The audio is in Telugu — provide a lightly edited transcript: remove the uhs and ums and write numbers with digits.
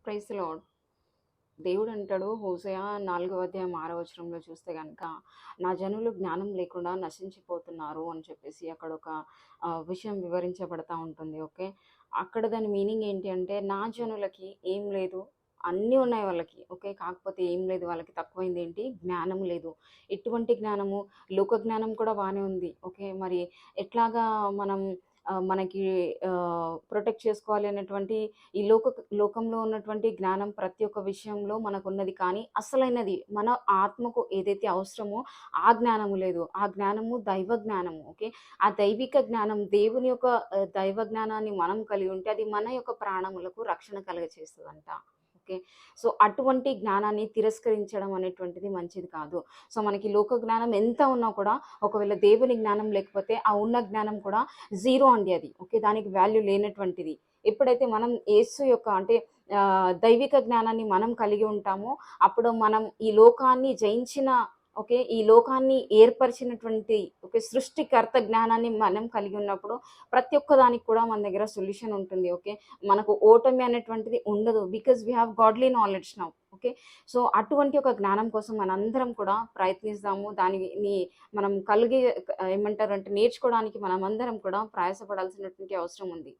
Praise the lord. దేవుడు అంటాడు హోషేయ 4వ అధ్యాయం 6వ వచనంలో చూస్తే గనుక, నా జనులు జ్ఞానం లేకుండా నశించిపోతున్నారు అని చెప్పేసి అక్కడ ఒక విషయం వివరించబడతా ఉంటుంది. ఓకే. అక్కడ దాని మీనింగ్ ఏంటి అంటే, నా జనులకి ఏం లేదు, అన్నీ ఉన్నాయి వాళ్ళకి. ఓకే. కాకపోతే ఏం లేదు వాళ్ళకి, తక్కువైంది ఏంటి? జ్ఞానం లేదు. ఎటువంటి జ్ఞానము? లోక జ్ఞానం కూడా బానే ఉంది. ఓకే. మరి ఎట్లాగా మనం మనకి ప్రొటెక్ట్ చేసుకోవాలి అనేటువంటి ఈ లోకంలో ఉన్నటువంటి జ్ఞానం ప్రతి ఒక్క విషయంలో మనకున్నది. కానీ అసలైనది మన ఆత్మకు ఏదైతే అవసరమో ఆ జ్ఞానము లేదు. ఆ జ్ఞానము దైవ జ్ఞానము. ఓకే. ఆ దైవిక జ్ఞానం దేవుని యొక్క దైవ జ్ఞానాన్ని మనం కలిగి ఉంటే అది మన యొక్క ప్రాణములకు రక్షణ కలుగచేస్తదంట. ఓకే. సో, అటువంటి జ్ఞానాన్ని తిరస్కరించడం అనేటువంటిది మంచిది కాదు. సో, మనకి లోక జ్ఞానం ఎంత ఉన్నా కూడా ఒకవేళ దేవుని జ్ఞానం లేకపోతే ఆ ఉన్న జ్ఞానం కూడా జీరో అండి అది. ఓకే. దానికి వాల్యూ లేనటువంటిది. ఎప్పుడైతే మనం యేసు యొక్క అంటే దైవిక జ్ఞానాన్ని మనం కలిగి ఉంటామో, అప్పుడు మనం ఈ లోకాన్ని జయించిన, ఓకే, ఈ లోకాన్ని ఏర్పరిచినటువంటి ఓకే సృష్టికర్త జ్ఞానాన్ని మనం కలిగి ఉన్నప్పుడు ప్రతి ఒక్క దానికి కూడా మన దగ్గర సొల్యూషన్ ఉంటుంది. ఓకే. మనకు ఓటమి అనేటువంటిది ఉండదు. Because we have godly knowledge now. Okay. So, అటువంటి ఒక జ్ఞానం కోసం మనందరం కూడా ప్రయత్నిస్తాము. దానిని మనం కలిగి ఏమంటారంటే నేర్చుకోవడానికి మనమందరం కూడా ప్రయాసపడాల్సినటువంటి అవసరం ఉంది.